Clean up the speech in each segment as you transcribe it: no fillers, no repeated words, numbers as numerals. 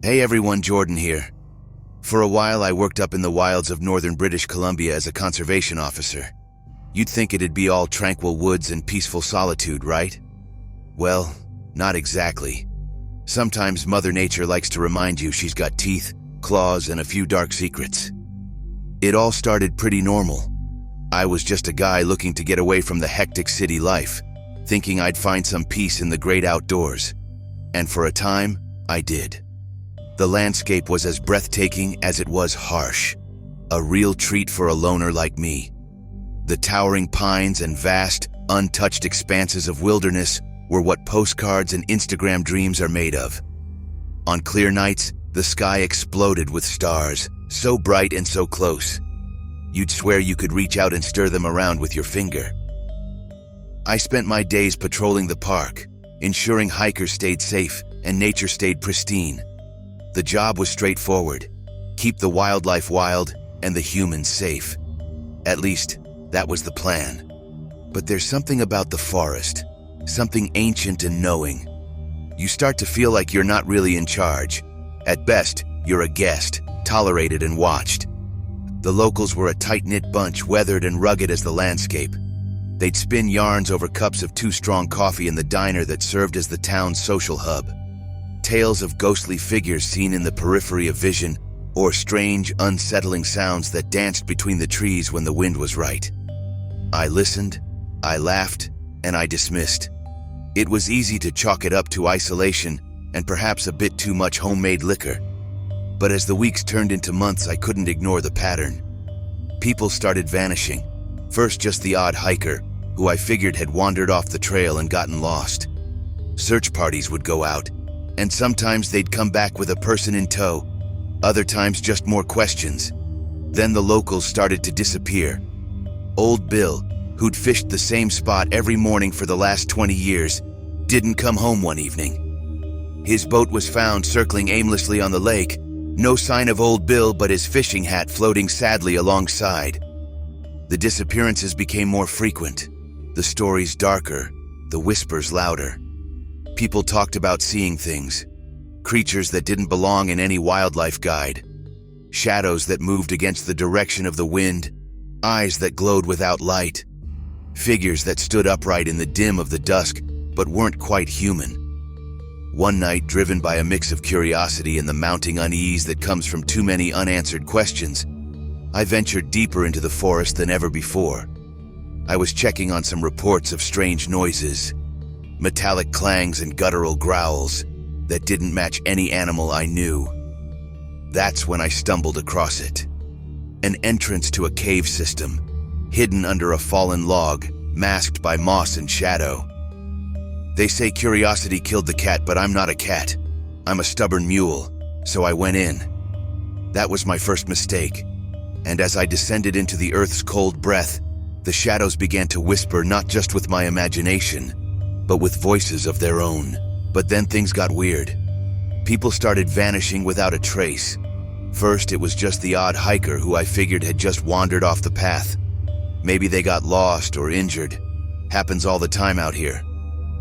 Hey everyone, Jordan here. For a while I worked up in the wilds of northern British Columbia as a conservation officer. You'd think it'd be all tranquil woods and peaceful solitude, right? Well, not exactly. Sometimes Mother Nature likes to remind you she's got teeth, claws, and a few dark secrets. It all started pretty normal. I was just a guy looking to get away from the hectic city life, thinking I'd find some peace in the great outdoors. And for a time, I did. The landscape was as breathtaking as it was harsh. A real treat for a loner like me. The towering pines and vast, untouched expanses of wilderness were what postcards and Instagram dreams are made of. On clear nights, the sky exploded with stars, so bright and so close. You'd swear you could reach out and stir them around with your finger. I spent my days patrolling the park, ensuring hikers stayed safe and nature stayed pristine. The job was straightforward: keep the wildlife wild and the humans safe. At least, that was the plan. But there's something about the forest, something ancient and knowing. You start to feel like you're not really in charge. At best, you're a guest, tolerated and watched. The locals were a tight-knit bunch, weathered and rugged as the landscape. They'd spin yarns over cups of too-strong coffee in the diner that served as the town's social hub. Tales of ghostly figures seen in the periphery of vision, or strange, unsettling sounds that danced between the trees when the wind was right. I listened, I laughed, and I dismissed. It was easy to chalk it up to isolation and perhaps a bit too much homemade liquor. But as the weeks turned into months, I couldn't ignore the pattern. People started vanishing. First, just the odd hiker, who I figured had wandered off the trail and gotten lost. Search parties would go out, and sometimes they'd come back with a person in tow. Other times, just more questions. Then the locals started to disappear. Old Bill, who'd fished the same spot every morning for the last 20 years, didn't come home one evening. His boat was found circling aimlessly on the lake. No sign of Old Bill but his fishing hat floating sadly alongside. The disappearances became more frequent, the stories darker, the whispers louder. People talked about seeing things, creatures that didn't belong in any wildlife guide, shadows that moved against the direction of the wind, eyes that glowed without light, figures that stood upright in the dim of the dusk but weren't quite human. One night, driven by a mix of curiosity and the mounting unease that comes from too many unanswered questions, I ventured deeper into the forest than ever before. I was checking on some reports of strange noises, metallic clangs and guttural growls that didn't match any animal I knew. That's when I stumbled across it. An entrance to a cave system, hidden under a fallen log, masked by moss and shadow. They say curiosity killed the cat, but I'm not a cat. I'm a stubborn mule, so I went in. That was my first mistake, and as I descended into the earth's cold breath, the shadows began to whisper, not just with my imagination, but with voices of their own. But then things got weird. People started vanishing without a trace. First, it was just the odd hiker who I figured had just wandered off the path. Maybe they got lost or injured. Happens all the time out here.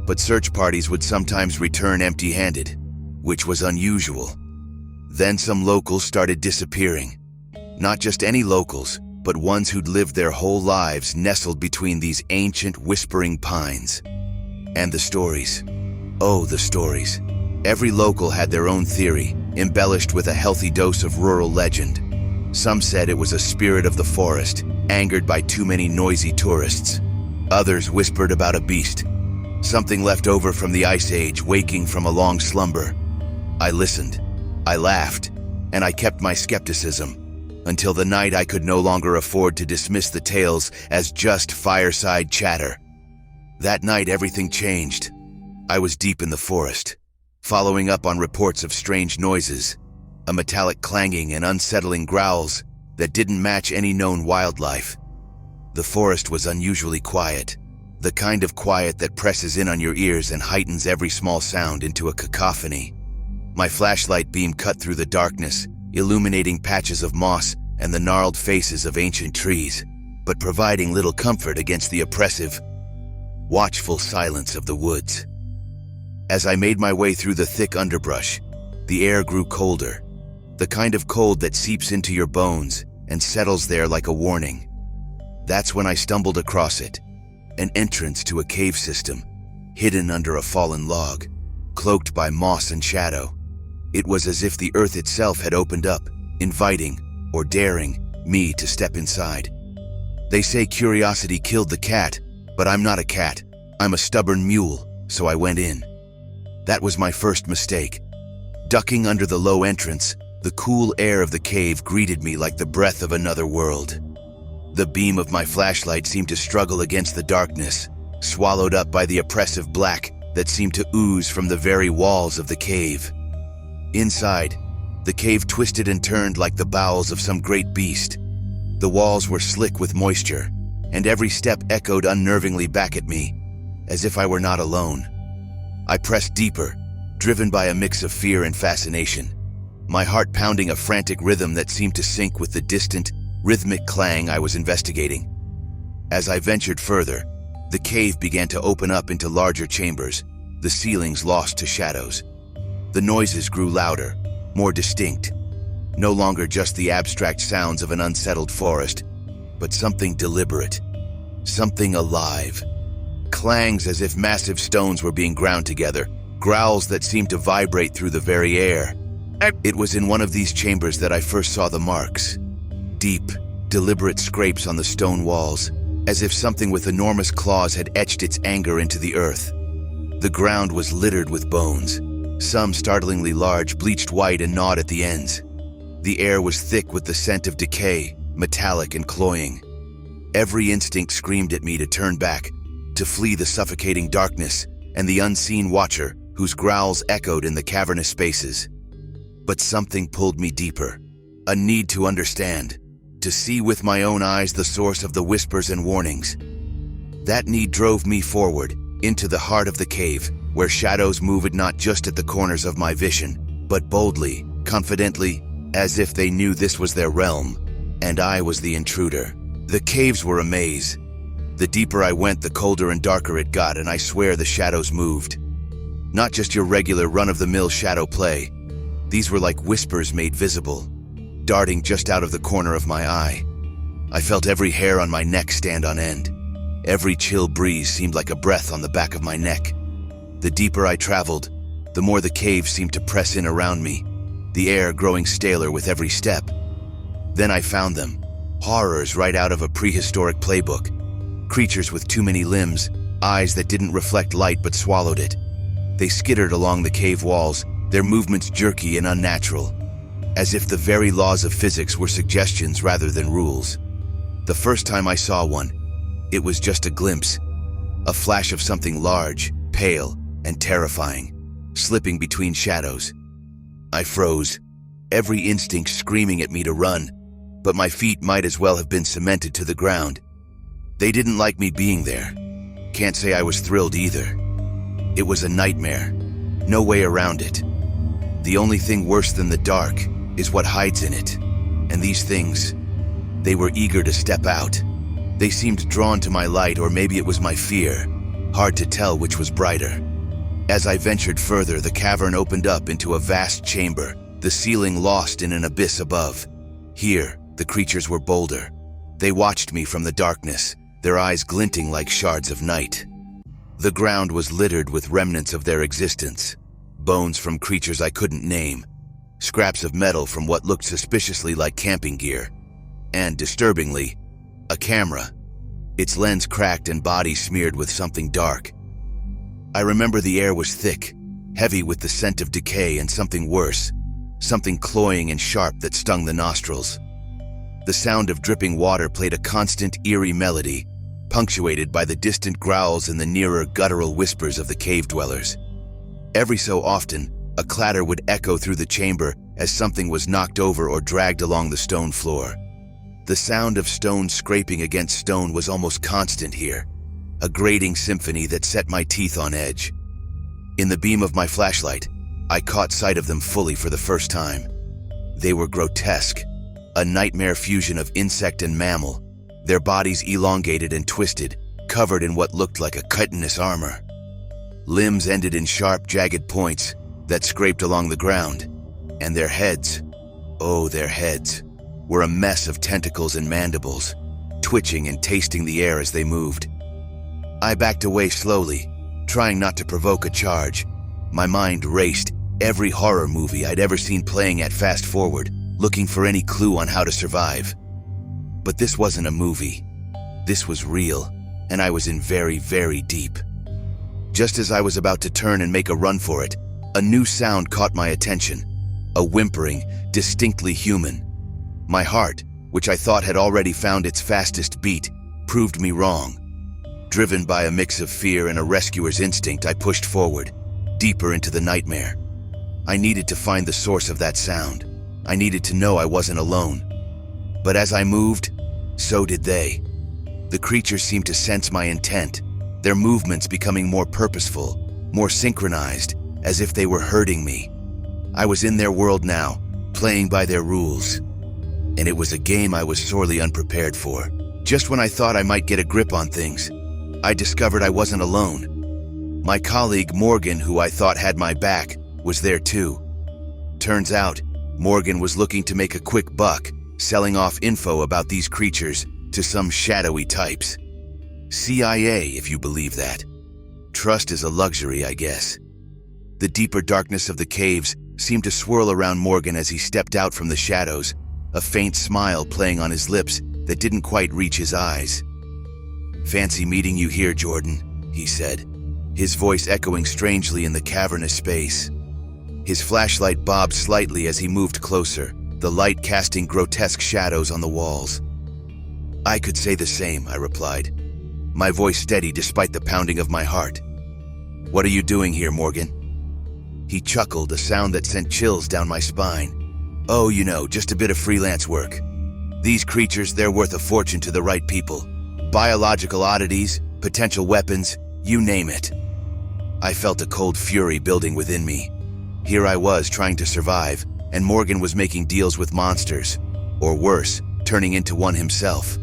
But search parties would sometimes return empty-handed, which was unusual. Then some locals started disappearing. Not just any locals, but ones who'd lived their whole lives nestled between these ancient whispering pines. And the stories. Oh, the stories. Every local had their own theory, embellished with a healthy dose of rural legend. Some said it was a spirit of the forest, angered by too many noisy tourists. Others whispered about a beast, something left over from the Ice Age, waking from a long slumber. I listened, I laughed, and I kept my skepticism, until the night I could no longer afford to dismiss the tales as just fireside chatter. That night, everything changed. I was deep in the forest, following up on reports of strange noises, a metallic clanging and unsettling growls that didn't match any known wildlife. The forest was unusually quiet, the kind of quiet that presses in on your ears and heightens every small sound into a cacophony. My flashlight beam cut through the darkness, illuminating patches of moss and the gnarled faces of ancient trees, but providing little comfort against the oppressive, watchful silence of the woods. As I made my way through the thick underbrush, The air grew colder, the kind of cold that seeps into your bones and settles there like a warning. That's when I stumbled across it, an entrance to a cave system, hidden under a fallen log, cloaked by moss and shadow. It was as if the earth itself had opened up, inviting, or daring, me to step inside. They say curiosity killed the cat, but I'm not a cat. I'm a stubborn mule, so I went in. That was my first mistake. Ducking under the low entrance, the cool air of the cave greeted me like the breath of another world. The beam of my flashlight seemed to struggle against the darkness, swallowed up by the oppressive black that seemed to ooze from the very walls of the cave. Inside, the cave twisted and turned like the bowels of some great beast. The walls were slick with moisture, and every step echoed unnervingly back at me, as if I were not alone. I pressed deeper, driven by a mix of fear and fascination, my heart pounding a frantic rhythm that seemed to sync with the distant, rhythmic clang I was investigating. As I ventured further, the cave began to open up into larger chambers, the ceilings lost to shadows. The noises grew louder, more distinct, no longer just the abstract sounds of an unsettled forest, but something deliberate, something alive. Clangs as if massive stones were being ground together, growls that seemed to vibrate through the very air. It was in one of these chambers that I first saw the marks. Deep, deliberate scrapes on the stone walls, as if something with enormous claws had etched its anger into the earth. The ground was littered with bones, some startlingly large, bleached white and gnawed at the ends. The air was thick with the scent of decay, metallic and cloying. Every instinct screamed at me to turn back, to flee the suffocating darkness and the unseen watcher whose growls echoed in the cavernous spaces. But something pulled me deeper, a need to understand, to see with my own eyes the source of the whispers and warnings. That need drove me forward, into the heart of the cave, where shadows moved not just at the corners of my vision, but boldly, confidently, as if they knew this was their realm, and I was the intruder. The caves were a maze. The deeper I went, the colder and darker it got, and I swear the shadows moved. Not just your regular run-of-the-mill shadow play. These were like whispers made visible, darting just out of the corner of my eye. I felt every hair on my neck stand on end. Every chill breeze seemed like a breath on the back of my neck. The deeper I traveled, the more the cave seemed to press in around me, the air growing staler with every step. Then I found them, horrors right out of a prehistoric playbook. Creatures with too many limbs, eyes that didn't reflect light but swallowed it. They skittered along the cave walls, their movements jerky and unnatural, as if the very laws of physics were suggestions rather than rules. The first time I saw one, it was just a glimpse, a flash of something large, pale, and terrifying, slipping between shadows. I froze, every instinct screaming at me to run, but my feet might as well have been cemented to the ground. They didn't like me being there. Can't say I was thrilled either. It was a nightmare, no way around it. The only thing worse than the dark is what hides in it, and these things, they were eager to step out. They seemed drawn to my light, or maybe it was my fear, hard to tell which was brighter. As I ventured further, the cavern opened up into a vast chamber, the ceiling lost in an abyss above. Here, the creatures were bolder. They watched me from the darkness, their eyes glinting like shards of night. The ground was littered with remnants of their existence, bones from creatures I couldn't name, scraps of metal from what looked suspiciously like camping gear, and, disturbingly, a camera, its lens cracked and body smeared with something dark. I remember the air was thick, heavy with the scent of decay and something worse, something cloying and sharp that stung the nostrils. The sound of dripping water played a constant, eerie melody, punctuated by the distant growls and the nearer guttural whispers of the cave dwellers. Every so often, a clatter would echo through the chamber as something was knocked over or dragged along the stone floor. The sound of stone scraping against stone was almost constant here, a grating symphony that set my teeth on edge. In the beam of my flashlight, I caught sight of them fully for the first time. They were grotesque, a nightmare fusion of insect and mammal, their bodies elongated and twisted, covered in what looked like a chitinous armor. Limbs ended in sharp, jagged points that scraped along the ground, And their heads, oh, their heads, were a mess of tentacles and mandibles, twitching and tasting the air as they moved. I backed away slowly, trying not to provoke a charge. My mind raced, every horror movie I'd ever seen playing at fast forward, looking for any clue on how to survive. But this wasn't a movie. This was real, and I was in very, very deep. Just as I was about to turn and make a run for it, a new sound caught my attention. A whimpering, distinctly human. My heart, which I thought had already found its fastest beat, proved me wrong. Driven by a mix of fear and a rescuer's instinct, I pushed forward, deeper into the nightmare. I needed to find the source of that sound. I needed to know I wasn't alone. But as I moved, so did they. The creatures seemed to sense my intent, their movements becoming more purposeful, more synchronized, as if they were hurting me. I was in their world now, playing by their rules. And it was a game I was sorely unprepared for. Just when I thought I might get a grip on things, I discovered I wasn't alone. My colleague Morgan, who I thought had my back, was there too. Turns out, Morgan was looking to make a quick buck, selling off info about these creatures to some shadowy types. CIA, if you believe that. Trust is a luxury, I guess. The deeper darkness of the caves seemed to swirl around Morgan as he stepped out from the shadows, a faint smile playing on his lips that didn't quite reach his eyes. "Fancy meeting you here, Jordan," he said, his voice echoing strangely in the cavernous space. His flashlight bobbed slightly as he moved closer, the light casting grotesque shadows on the walls. "I could say the same," I replied, my voice steady despite the pounding of my heart. "What are you doing here, Morgan?" He chuckled, a sound that sent chills down my spine. "Oh, you know, just a bit of freelance work. These creatures, they're worth a fortune to the right people. Biological oddities, potential weapons, you name it." I felt a cold fury building within me. Here I was trying to survive, and Morgan was making deals with monsters, or worse, turning into one himself.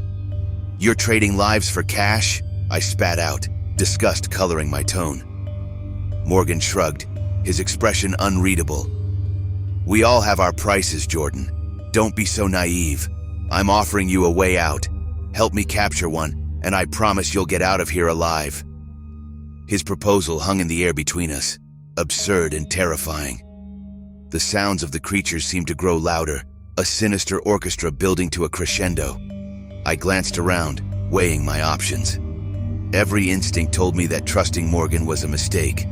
"You're trading lives for cash?" I spat out, disgust coloring my tone. Morgan shrugged, his expression unreadable. "We all have our prices, Jordan. Don't be so naive. I'm offering you a way out. Help me capture one, and I promise you'll get out of here alive." His proposal hung in the air between us, absurd and terrifying. The sounds of the creatures seemed to grow louder, a sinister orchestra building to a crescendo. I glanced around, weighing my options. Every instinct told me that trusting Morgan was a mistake,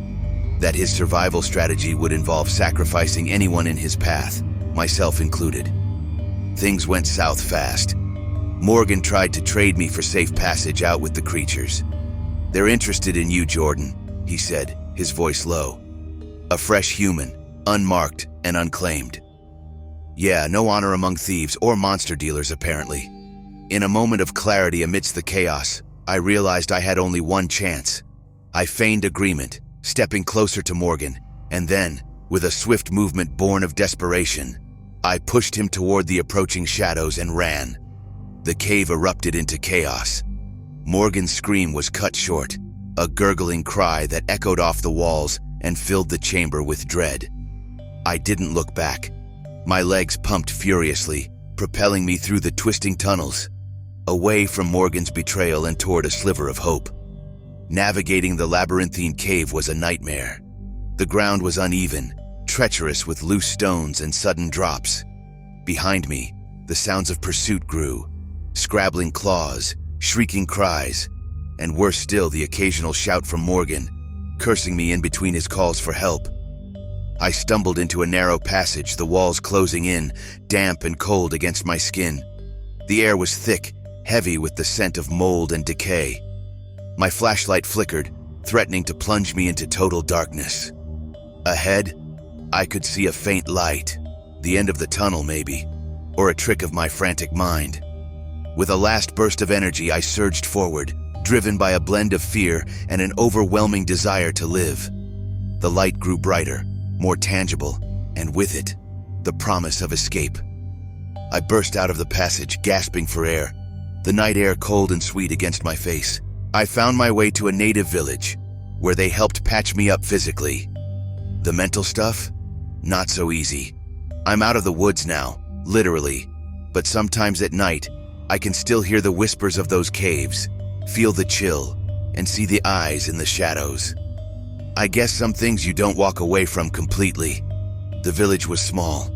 that his survival strategy would involve sacrificing anyone in his path, myself included. Things went south fast. Morgan tried to trade me for safe passage out with the creatures. "They're interested in you, Jordan," he said, his voice low. "A fresh human, unmarked and unclaimed. Yeah, no honor among thieves or monster dealers, apparently." In a moment of clarity amidst the chaos, I realized I had only one chance. I feigned agreement, stepping closer to Morgan, and then, with a swift movement born of desperation, I pushed him toward the approaching shadows and ran. The cave erupted into chaos. Morgan's scream was cut short, a gurgling cry that echoed off the walls and filled the chamber with dread. I didn't look back. My legs pumped furiously, propelling me through the twisting tunnels, away from Morgan's betrayal and toward a sliver of hope. Navigating the labyrinthine cave was a nightmare. The ground was uneven, treacherous with loose stones and sudden drops. Behind me, the sounds of pursuit grew, scrabbling claws, shrieking cries, and worse still, the occasional shout from Morgan, cursing me in between his calls for help. I stumbled into a narrow passage, the walls closing in, damp and cold against my skin. The air was thick, heavy with the scent of mold and decay. My flashlight flickered, threatening to plunge me into total darkness. Ahead, I could see a faint light, the end of the tunnel maybe, or a trick of my frantic mind. With a last burst of energy, I surged forward, driven by a blend of fear and an overwhelming desire to live. The light grew brighter, more tangible, and with it, the promise of escape. I burst out of the passage, gasping for air, the night air cold and sweet against my face. I found my way to a native village, where they helped patch me up physically. The mental stuff? Not so easy. I'm out of the woods now, literally, but sometimes at night, I can still hear the whispers of those caves, feel the chill, and see the eyes in the shadows. I guess some things you don't walk away from completely. The village was small,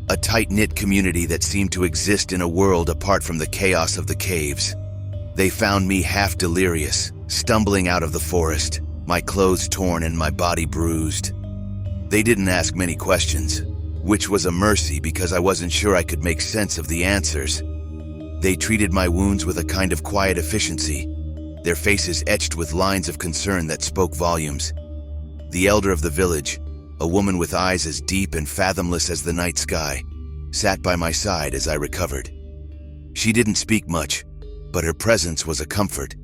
a tight-knit community that seemed to exist in a world apart from the chaos of the caves. They found me half delirious, stumbling out of the forest, my clothes torn and my body bruised. They didn't ask many questions, which was a mercy because I wasn't sure I could make sense of the answers. They treated my wounds with a kind of quiet efficiency, their faces etched with lines of concern that spoke volumes. The elder of the village, a woman with eyes as deep and fathomless as the night sky, sat by my side as I recovered. She didn't speak much, but her presence was a comfort.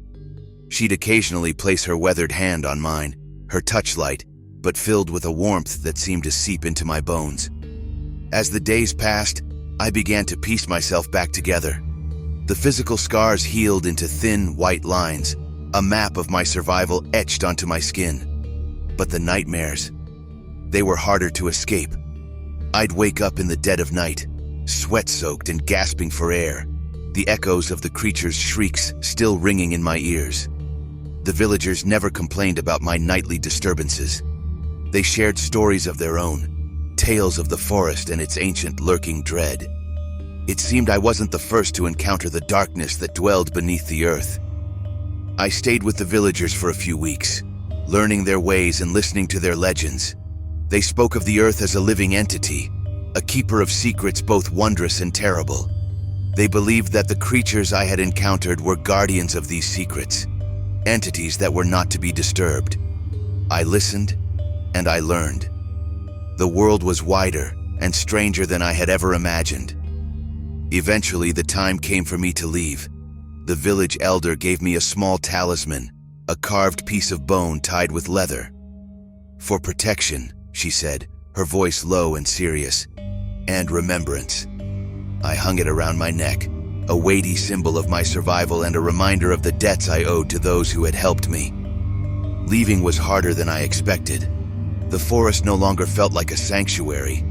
She'd occasionally place her weathered hand on mine, her touch light, but filled with a warmth that seemed to seep into my bones. As the days passed, I began to piece myself back together. The physical scars healed into thin, white lines, a map of my survival etched onto my skin. But the nightmares, they were harder to escape. I'd wake up in the dead of night, sweat-soaked and gasping for air, the echoes of the creature's shrieks still ringing in my ears. The villagers never complained about my nightly disturbances. They shared stories of their own, tales of the forest and its ancient lurking dread. It seemed I wasn't the first to encounter the darkness that dwelled beneath the earth. I stayed with the villagers for a few weeks, learning their ways and listening to their legends. They spoke of the earth as a living entity, a keeper of secrets both wondrous and terrible. They believed that the creatures I had encountered were guardians of these secrets, entities that were not to be disturbed. I listened, and I learned. The world was wider and stranger than I had ever imagined. Eventually, the time came for me to leave. The village elder gave me a small talisman, a carved piece of bone tied with leather. "For protection," she said, her voice low and serious, "and remembrance." I hung it around my neck, a weighty symbol of my survival and a reminder of the debts I owed to those who had helped me. Leaving was harder than I expected. The forest no longer felt like a sanctuary,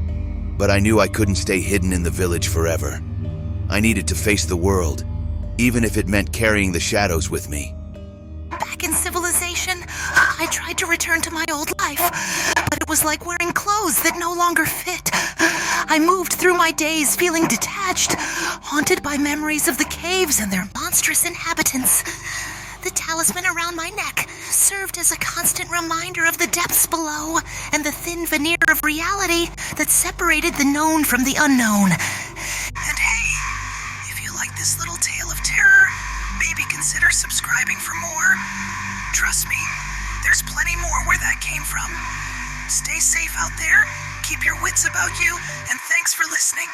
but I knew I couldn't stay hidden in the village forever. I needed to face the world, even if it meant carrying the shadows with me. Back in civilization, I tried to return to my old life, but it was like wearing clothes that no longer fit. I moved through my days feeling detached, haunted by memories of the caves and their monstrous inhabitants. The talisman around my neck served as a constant reminder of the depths below and the thin veneer of reality that separated the known from the unknown. And hey, if you like this little tale of terror, maybe consider subscribing for more. Trust me, there's plenty more where that came from. Stay safe out there, keep your wits about you, and thanks for listening.